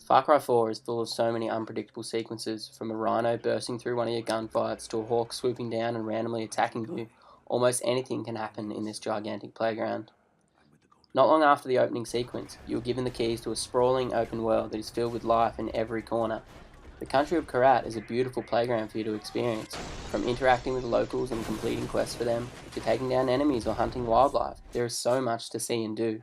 Far Cry 4 is full of so many unpredictable sequences, from a rhino bursting through one of your gunfights to a hawk swooping down and randomly attacking you. Almost anything can happen in this gigantic playground. Not long after the opening sequence, you are given the keys to a sprawling open world that is filled with life in every corner. The country of Kyrat is a beautiful playground for you to experience, from interacting with locals and completing quests for them, to taking down enemies or hunting wildlife. There is so much to see and do.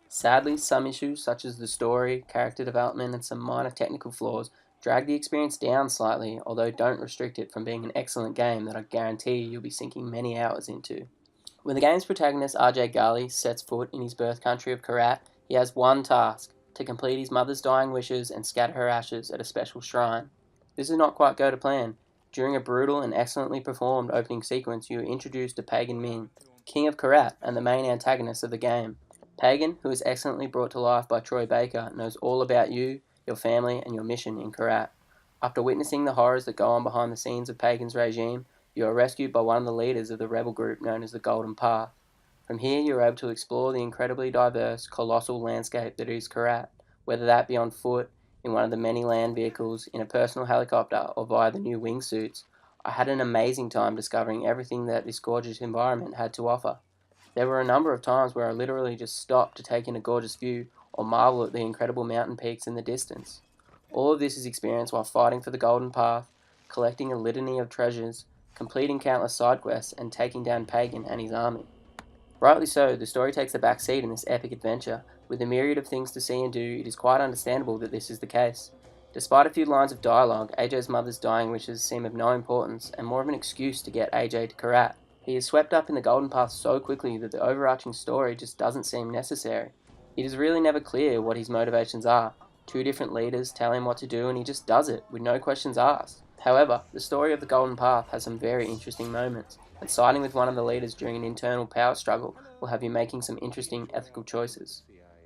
Sadly, some issues such as the story, character development, and some minor technical flaws drag the experience down slightly, although don't restrict it from being an excellent game that I guarantee you'll be sinking many hours into. When the game's protagonist RJ Ghali sets foot in his birth country of Kyrat, he has one task: to complete his mother's dying wishes and scatter her ashes at a special shrine. This does not quite go to plan. During a brutal and excellently performed opening sequence, you are introduced to Pagan Min, King of Kyrat and the main antagonist of the game. Pagan, who is excellently brought to life by Troy Baker, knows all about you, your family, and your mission in Kyrat. After witnessing the horrors that go on behind the scenes of Pagan's regime, you are rescued by one of the leaders of the rebel group known as the Golden Path. From here, you are able to explore the incredibly diverse, colossal landscape that is Kyrat, whether that be on foot, in one of the many land vehicles, in a personal helicopter, or via the new wingsuits. I had an amazing time discovering everything that this gorgeous environment had to offer. There were a number of times where I literally just stopped to take in a gorgeous view or marvel at the incredible mountain peaks in the distance. All of this is experienced while fighting for the Golden Path, collecting a litany of treasures, completing countless side quests, and taking down Pagan and his army. Rightly so, the story takes the back seat in this epic adventure. With a myriad of things to see and do, it is quite understandable that this is the case. Despite a few lines of dialogue, AJ's mother's dying wishes seem of no importance and more of an excuse to get AJ to Kyrat. He is swept up in the Golden Path so quickly that the overarching story just doesn't seem necessary. It is really never clear what his motivations are. Two different leaders tell him what to do and he just does it, with no questions asked. However, the story of the Golden Path has some very interesting moments, and siding with one of the leaders during an internal power struggle will have you making some interesting ethical choices.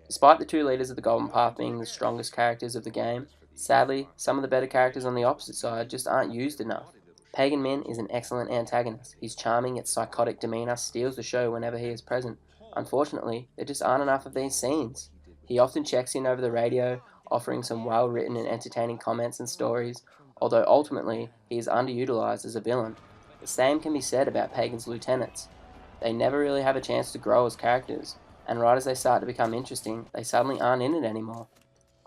Despite the two leaders of the Golden Path being the strongest characters of the game, sadly, some of the better characters on the opposite side just aren't used enough. Pagan Min is an excellent antagonist. His charming yet psychotic demeanour steals the show whenever he is present. Unfortunately, there just aren't enough of these scenes. He often checks in over the radio, offering some well-written and entertaining comments and stories, although ultimately he is underutilised as a villain. The same can be said about Pagan's lieutenants. They never really have a chance to grow as characters, and right as they start to become interesting, they suddenly aren't in it anymore.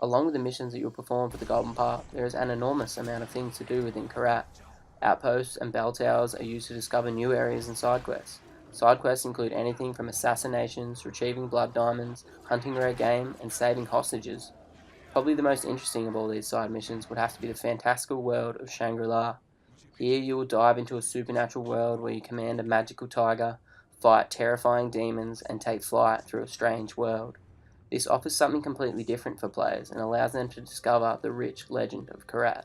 Along with the missions that you'll perform for the Golden Path, there is an enormous amount of things to do within Kyrat. Outposts and bell towers are used to discover new areas and side quests. Side quests include anything from assassinations, retrieving blood diamonds, hunting rare game, and saving hostages. Probably the most interesting of all these side missions would have to be the fantastical world of Shangri-La. Here you will dive into a supernatural world where you command a magical tiger, fight terrifying demons, and take flight through a strange world. This offers something completely different for players and allows them to discover the rich legend of Kyrat.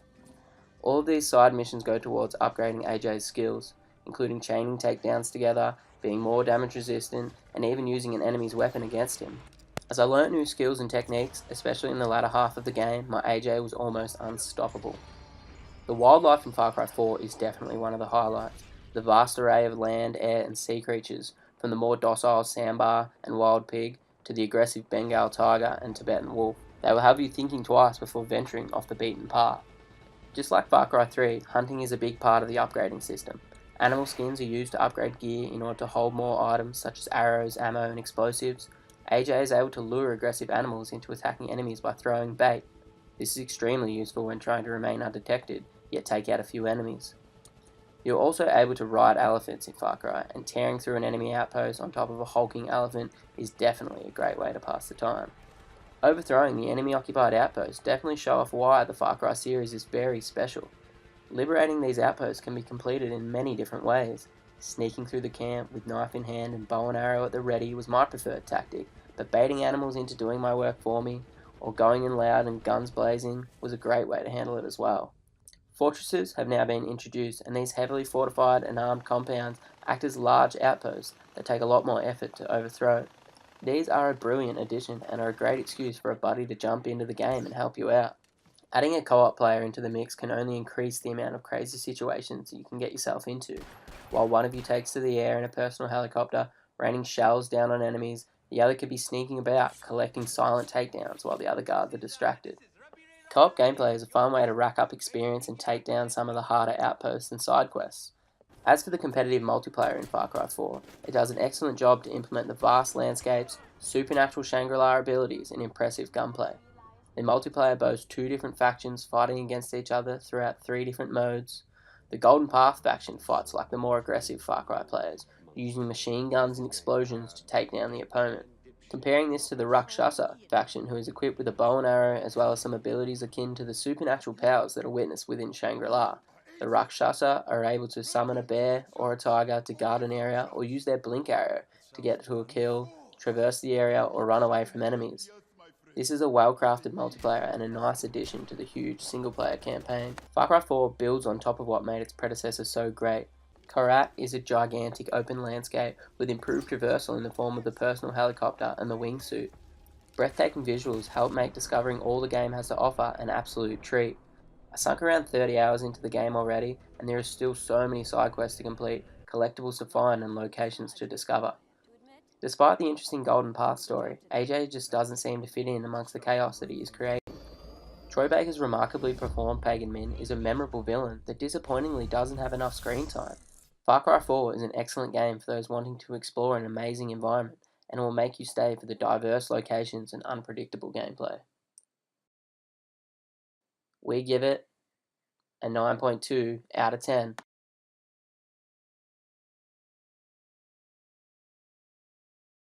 All of these side missions go towards upgrading AJ's skills, including chaining takedowns together, being more damage resistant, and even using an enemy's weapon against him. As I learnt new skills and techniques, especially in the latter half of the game, my AJ was almost unstoppable. The wildlife in Far Cry 4 is definitely one of the highlights. The vast array of land, air, and sea creatures, from the more docile sambar and wild pig to the aggressive Bengal tiger and Tibetan wolf, they will have you thinking twice before venturing off the beaten path. Just like Far Cry 3, hunting is a big part of the upgrading system. Animal skins are used to upgrade gear in order to hold more items such as arrows, ammo, and explosives. AJ is able to lure aggressive animals into attacking enemies by throwing bait. This is extremely useful when trying to remain undetected, yet take out a few enemies. You're also able to ride elephants in Far Cry, and tearing through an enemy outpost on top of a hulking elephant is definitely a great way to pass the time. Overthrowing the enemy-occupied outposts definitely show off why the Far Cry series is very special. Liberating these outposts can be completed in many different ways. Sneaking through the camp with knife in hand and bow and arrow at the ready was my preferred tactic, but baiting animals into doing my work for me, or going in loud and guns blazing, was a great way to handle it as well. Fortresses have now been introduced, and these heavily fortified and armed compounds act as large outposts that take a lot more effort to overthrow. These are a brilliant addition and are a great excuse for a buddy to jump into the game and help you out. Adding a co-op player into the mix can only increase the amount of crazy situations you can get yourself into. While one of you takes to the air in a personal helicopter, raining shells down on enemies, The other could be sneaking about, collecting silent takedowns while the other guards are distracted. Co-op gameplay is a fun way to rack up experience and take down some of the harder outposts and side quests. As for the competitive multiplayer in Far Cry 4, it does an excellent job to implement the vast landscapes, supernatural Shangri-La abilities, and impressive gunplay. The multiplayer boasts two different factions fighting against each other throughout three different modes. The Golden Path faction fights like the more aggressive Far Cry players, using machine guns and explosions to take down the opponent. Comparing this to the Rakshasa faction, who is equipped with a bow and arrow as well as some abilities akin to the supernatural powers that are witnessed within Shangri-La. The Rakshasa are able to summon a bear or a tiger to guard an area or use their blink arrow to get to a kill, traverse the area, or run away from enemies. This is a well-crafted multiplayer and a nice addition to the huge single-player campaign. Far Cry 4 builds on top of what made its predecessor so great. Kyrat is a gigantic open landscape with improved traversal in the form of the personal helicopter and the wingsuit. Breathtaking visuals help make discovering all the game has to offer an absolute treat. I sunk around 30 hours into the game already, and there are still so many side quests to complete, collectibles to find, and locations to discover. Despite the interesting Golden Path story, AJ just doesn't seem to fit in amongst the chaos that he is creating. Troy Baker's remarkably performed Pagan Min is a memorable villain that disappointingly doesn't have enough screen time. Far Cry 4 is an excellent game for those wanting to explore an amazing environment, and will make you stay for the diverse locations and unpredictable gameplay. We give it a 9.2 out of 10.